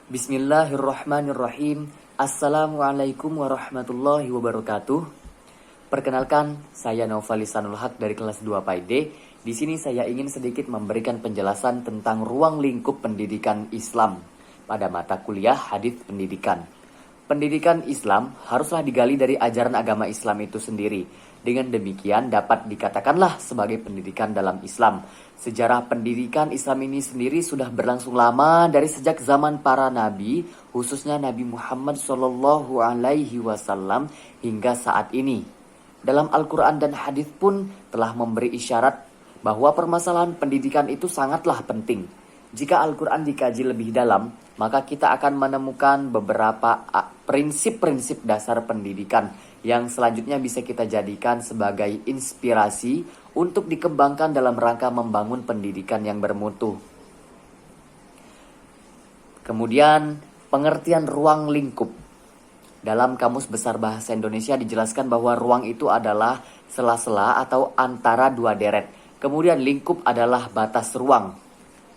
Bismillahirrahmanirrahim. Assalamualaikum warahmatullahi wabarakatuh. Perkenalkan, saya Naufal Lisanul Haq dari kelas 2 PAID. Di sini saya ingin sedikit memberikan penjelasan tentang ruang lingkup pendidikan Islam pada mata kuliah Hadits Pendidikan. Pendidikan Islam haruslah digali dari ajaran agama Islam itu sendiri. Dengan demikian dapat dikatakanlah sebagai pendidikan dalam Islam. Sejarah pendidikan Islam ini sendiri sudah berlangsung lama dari sejak zaman para nabi, khususnya Nabi Muhammad SAW hingga saat ini. Dalam Al-Quran dan Hadits pun telah memberi isyarat bahwa permasalahan pendidikan itu sangatlah penting. Jika Al-Quran dikaji lebih dalam, maka kita akan menemukan beberapa prinsip-prinsip dasar pendidikan yang selanjutnya bisa kita jadikan sebagai inspirasi untuk dikembangkan dalam rangka membangun pendidikan yang bermutu. Kemudian, pengertian ruang lingkup. Dalam Kamus Besar Bahasa Indonesia dijelaskan bahwa ruang itu adalah sela-sela atau antara dua deret. Kemudian lingkup adalah batas ruang.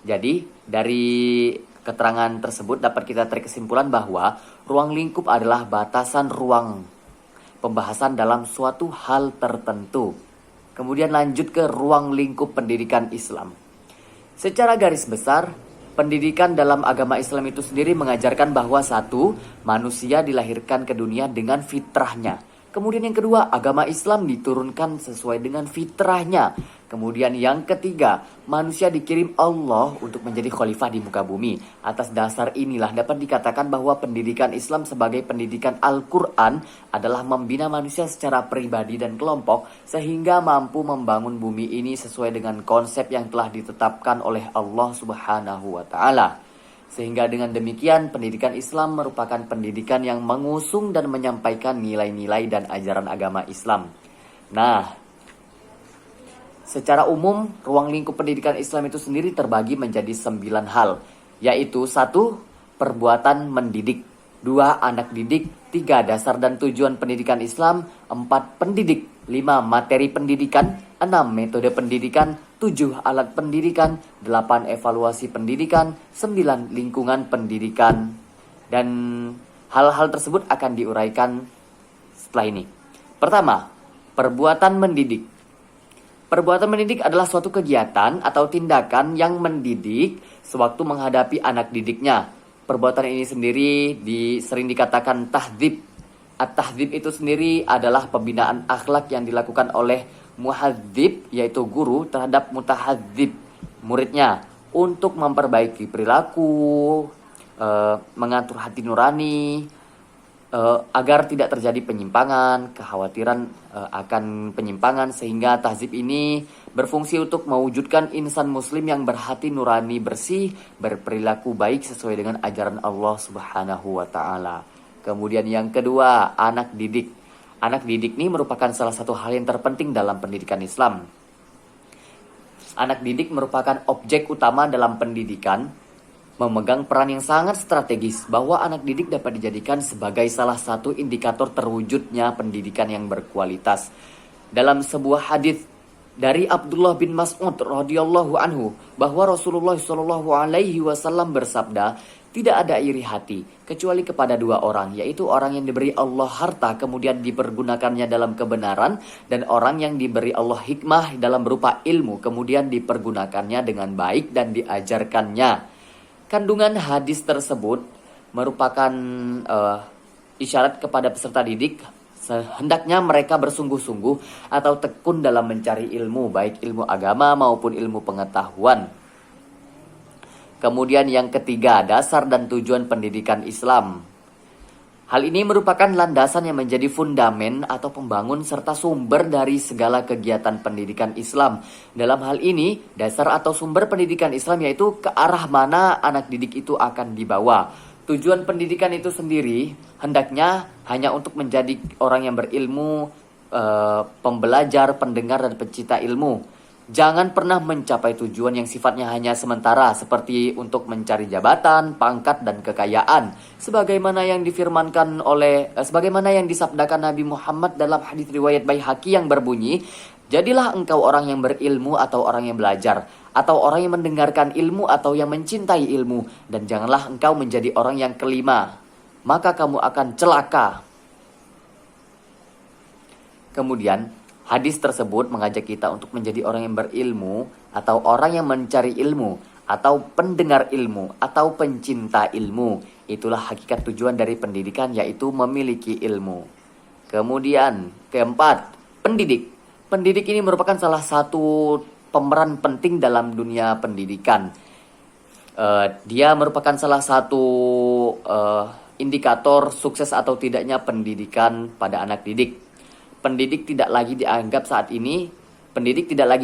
Jadi, dari keterangan tersebut dapat kita tarik kesimpulan bahwa ruang lingkup adalah batasan ruang pembahasan dalam suatu hal tertentu. Kemudian lanjut ke ruang lingkup pendidikan Islam. Secara garis besar, pendidikan dalam agama Islam itu sendiri mengajarkan bahwa satu, manusia dilahirkan ke dunia dengan fitrahnya. Kemudian yang kedua, agama Islam diturunkan sesuai dengan fitrahnya. Kemudian yang ketiga, manusia dikirim Allah untuk menjadi khalifah di muka bumi. Atas dasar inilah dapat dikatakan bahwa pendidikan Islam sebagai pendidikan Al-Quran adalah membina manusia secara pribadi dan kelompok sehingga mampu membangun bumi ini sesuai dengan konsep yang telah ditetapkan oleh Allah Subhanahu wa Ta'ala. Sehingga dengan demikian pendidikan Islam merupakan pendidikan yang mengusung dan menyampaikan nilai-nilai dan ajaran agama Islam. Nah, secara umum ruang lingkup pendidikan Islam itu sendiri terbagi menjadi 9 hal, yaitu 1. Perbuatan mendidik, 2. Anak didik, 3. Dasar dan tujuan pendidikan Islam, 4. Pendidik, 5. Materi pendidikan, 6. Metode pendidikan, 7. Alat pendidikan, 8. Evaluasi pendidikan, 9. Lingkungan pendidikan. Dan hal-hal tersebut akan diuraikan setelah ini. Pertama, perbuatan mendidik. Perbuatan mendidik adalah suatu kegiatan atau tindakan yang mendidik sewaktu menghadapi anak didiknya. Perbuatan ini sendiri sering dikatakan tahdzib. At-tahdzib itu sendiri adalah pembinaan akhlak yang dilakukan oleh muhadzib, yaitu guru, terhadap mutahadzib, muridnya, untuk memperbaiki perilaku, mengatur hati nurani, agar tidak terjadi penyimpangan, kekhawatiran akan penyimpangan, sehingga tahdzib ini berfungsi untuk mewujudkan insan muslim yang berhati nurani bersih, berperilaku baik sesuai dengan ajaran Allah Subhanahu wa Ta'ala. Kemudian yang kedua, anak didik. Anak didik ini merupakan salah satu hal yang terpenting dalam pendidikan Islam. Anak didik merupakan objek utama dalam pendidikan, memegang peran yang sangat strategis bahwa anak didik dapat dijadikan sebagai salah satu indikator terwujudnya pendidikan yang berkualitas. Dalam sebuah hadis dari Abdullah bin Mas'ud radhiyallahu anhu bahwa Rasulullah SAW bersabda, tidak ada iri hati kecuali kepada dua orang, yaitu orang yang diberi Allah harta kemudian dipergunakannya dalam kebenaran, dan orang yang diberi Allah hikmah dalam berupa ilmu kemudian dipergunakannya dengan baik dan diajarkannya. Kandungan hadis tersebut merupakan isyarat kepada peserta didik hendaknya mereka bersungguh-sungguh atau tekun dalam mencari ilmu, baik ilmu agama maupun ilmu pengetahuan. Kemudian yang ketiga, dasar dan tujuan pendidikan Islam. Hal ini merupakan landasan yang menjadi fundamen atau pembangun serta sumber dari segala kegiatan pendidikan Islam. Dalam hal ini, dasar atau sumber pendidikan Islam yaitu ke arah mana anak didik itu akan dibawa. Tujuan pendidikan itu sendiri hendaknya hanya untuk menjadi orang yang berilmu, pembelajar, pendengar, dan pencipta ilmu. Jangan pernah mencapai tujuan yang sifatnya hanya sementara, seperti untuk mencari jabatan, pangkat, dan kekayaan. Sebagaimana yang disabdakan Nabi Muhammad dalam hadis riwayat Baihaqi yang berbunyi, Jadilah engkau orang yang berilmu atau orang yang belajar, atau orang yang mendengarkan ilmu atau yang mencintai ilmu, dan janganlah engkau menjadi orang yang kelima, maka kamu akan celaka. Kemudian, hadis tersebut mengajak kita untuk menjadi orang yang berilmu, atau orang yang mencari ilmu, atau pendengar ilmu, atau pencinta ilmu. Itulah hakikat tujuan dari pendidikan, yaitu memiliki ilmu. Kemudian, keempat, pendidik. Pendidik ini merupakan salah satu pemeran penting dalam dunia pendidikan. Dia merupakan salah satu indikator sukses atau tidaknya pendidikan pada anak didik. Pendidik tidak lagi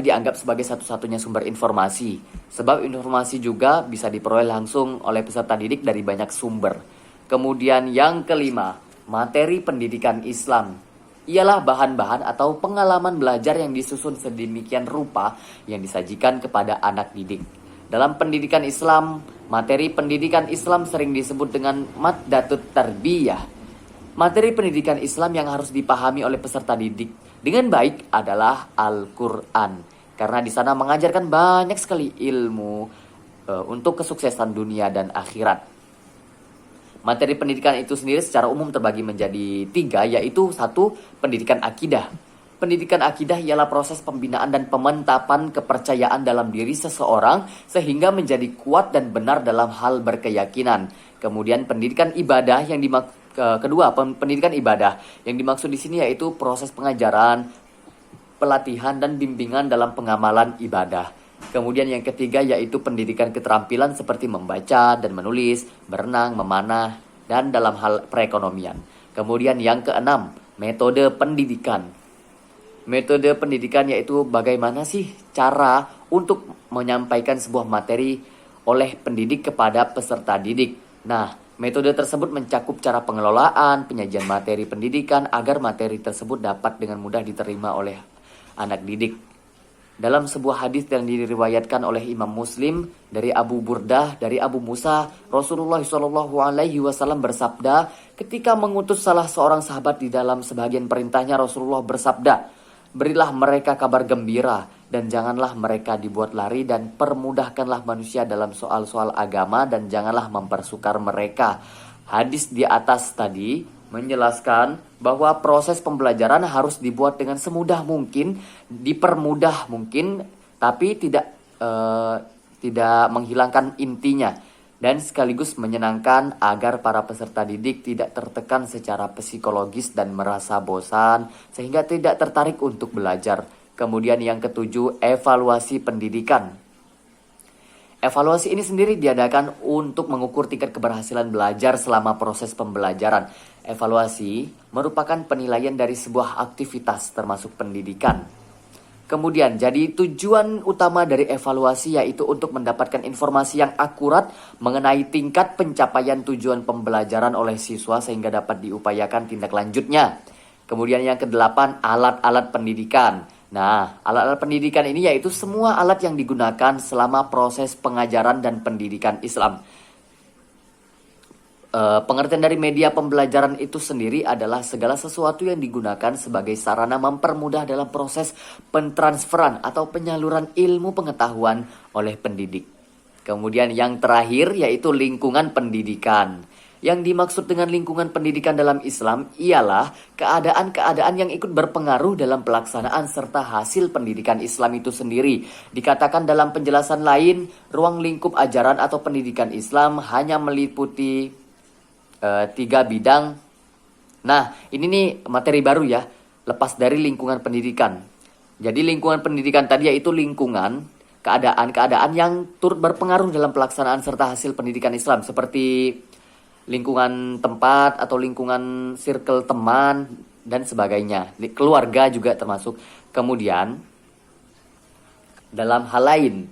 dianggap sebagai satu-satunya sumber informasi, sebab informasi juga bisa diperoleh langsung oleh peserta didik dari banyak sumber. Kemudian yang kelima, materi pendidikan Islam ialah bahan-bahan atau pengalaman belajar yang disusun sedemikian rupa yang disajikan kepada anak didik. Dalam pendidikan Islam, materi pendidikan Islam sering disebut dengan maddatut tarbiyah. Materi pendidikan Islam yang harus dipahami oleh peserta didik dengan baik adalah Al-Quran, karena di sana mengajarkan banyak sekali ilmu untuk kesuksesan dunia dan akhirat. Materi pendidikan itu sendiri secara umum terbagi menjadi 3, yaitu 1. Pendidikan akidah. Pendidikan akidah ialah proses pembinaan dan pemantapan kepercayaan dalam diri seseorang sehingga menjadi kuat dan benar dalam hal berkeyakinan. Kemudian pendidikan ibadah kedua, pendidikan ibadah. Yang dimaksud di sini yaitu proses pengajaran, pelatihan dan bimbingan dalam pengamalan ibadah. Kemudian yang ketiga yaitu pendidikan keterampilan seperti membaca dan menulis, berenang, memanah, dan dalam hal perekonomian. Kemudian yang keenam, metode pendidikan. Metode pendidikan yaitu bagaimana sih cara untuk menyampaikan sebuah materi oleh pendidik kepada peserta didik. Nah, metode tersebut mencakup cara pengelolaan, penyajian materi pendidikan agar materi tersebut dapat dengan mudah diterima oleh anak didik. Dalam sebuah hadis yang diriwayatkan oleh Imam Muslim dari Abu Burdah dari Abu Musa, Rasulullah SAW bersabda, ketika mengutus salah seorang sahabat di dalam sebagian perintahnya, Rasulullah bersabda, berilah mereka kabar gembira dan janganlah mereka dibuat lari, dan permudahkanlah manusia dalam soal-soal agama dan janganlah mempersukar mereka. Hadis di atas tadi menjelaskan bahwa proses pembelajaran harus dibuat dengan semudah mungkin, dipermudah mungkin, tapi tidak menghilangkan intinya, dan sekaligus menyenangkan agar para peserta didik tidak tertekan secara psikologis dan merasa bosan sehingga tidak tertarik untuk belajar. Kemudian yang ketujuh, evaluasi pendidikan. Evaluasi ini sendiri diadakan untuk mengukur tingkat keberhasilan belajar selama proses pembelajaran. Evaluasi merupakan penilaian dari sebuah aktivitas termasuk pendidikan. Kemudian, jadi tujuan utama dari evaluasi yaitu untuk mendapatkan informasi yang akurat mengenai tingkat pencapaian tujuan pembelajaran oleh siswa sehingga dapat diupayakan tindak lanjutnya. Kemudian yang kedelapan, alat-alat pendidikan. Nah, alat-alat pendidikan ini yaitu semua alat yang digunakan selama proses pengajaran dan pendidikan Islam. Pengertian dari media pembelajaran itu sendiri adalah segala sesuatu yang digunakan sebagai sarana mempermudah dalam proses pentransferan atau penyaluran ilmu pengetahuan oleh pendidik. Kemudian yang terakhir yaitu lingkungan pendidikan. Yang dimaksud dengan lingkungan pendidikan dalam Islam ialah keadaan-keadaan yang ikut berpengaruh dalam pelaksanaan serta hasil pendidikan Islam itu sendiri. Dikatakan dalam penjelasan lain, ruang lingkup ajaran atau pendidikan Islam hanya meliputi 3 bidang. Nah, ini nih materi baru ya, lepas dari lingkungan pendidikan. Jadi lingkungan pendidikan tadi yaitu lingkungan, keadaan-keadaan yang turut berpengaruh dalam pelaksanaan serta hasil pendidikan Islam, seperti lingkungan tempat atau lingkungan circle teman dan sebagainya. Keluarga juga termasuk. Kemudian dalam hal lain,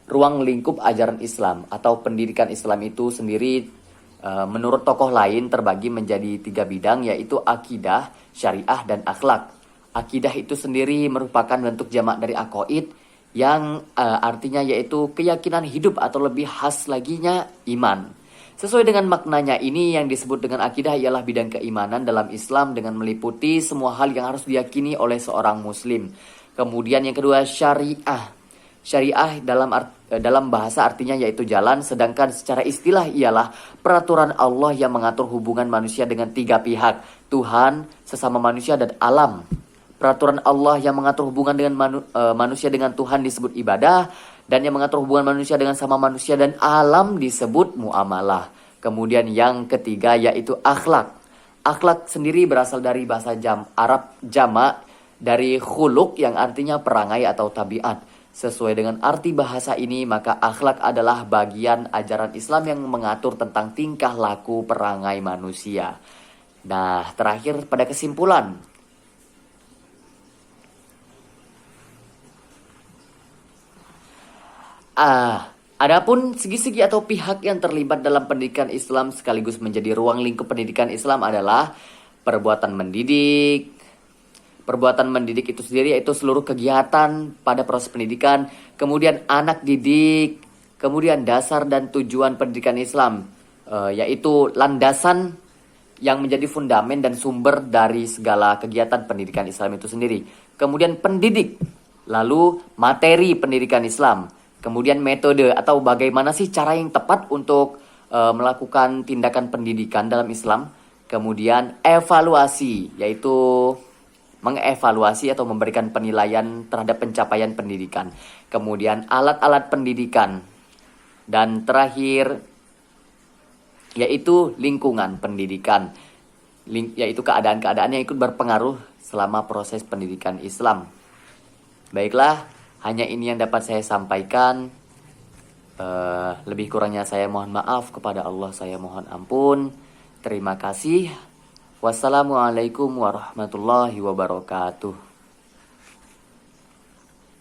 ruang lingkup ajaran Islam atau pendidikan Islam itu sendiri menurut tokoh lain terbagi menjadi 3 bidang, yaitu akidah, syariah, dan akhlak. Akidah itu sendiri merupakan bentuk jamak dari aqaid yang artinya yaitu keyakinan hidup atau lebih khas laginya iman. Sesuai dengan maknanya ini, yang disebut dengan akidah ialah bidang keimanan dalam Islam dengan meliputi semua hal yang harus diyakini oleh seorang muslim. Kemudian yang kedua syariah. Syariah dalam bahasa artinya yaitu jalan, sedangkan secara istilah ialah peraturan Allah yang mengatur hubungan manusia dengan tiga pihak, Tuhan, sesama manusia, dan alam. Peraturan Allah yang mengatur hubungan dengan manusia dengan Tuhan disebut ibadah, dan yang mengatur hubungan manusia dengan sama manusia dan alam disebut muamalah. Kemudian yang ketiga yaitu akhlak. Akhlak sendiri berasal dari bahasa Arab jamak dari khuluk yang artinya perangai atau tabiat. Sesuai dengan arti bahasa ini, maka akhlak adalah bagian ajaran Islam yang mengatur tentang tingkah laku perangai manusia. Nah, terakhir pada kesimpulan. Adapun segi-segi atau pihak yang terlibat dalam pendidikan Islam sekaligus menjadi ruang lingkup pendidikan Islam adalah perbuatan mendidik. Perbuatan mendidik itu sendiri yaitu seluruh kegiatan pada proses pendidikan, kemudian anak didik, kemudian dasar dan tujuan pendidikan Islam, yaitu landasan yang menjadi fundamen dan sumber dari segala kegiatan pendidikan Islam itu sendiri. Kemudian pendidik, lalu materi pendidikan Islam, kemudian metode atau bagaimana sih cara yang tepat untuk melakukan tindakan pendidikan dalam Islam, kemudian evaluasi, yaitu mengevaluasi atau memberikan penilaian terhadap pencapaian pendidikan. Kemudian alat-alat pendidikan. Dan terakhir yaitu lingkungan pendidikan. Yaitu keadaan-keadaan yang ikut berpengaruh selama proses pendidikan Islam. Baiklah, hanya ini yang dapat saya sampaikan. Lebih kurangnya saya mohon maaf, kepada Allah saya mohon ampun. Terima kasih. Wassalamualaikum warahmatullahi wabarakatuh.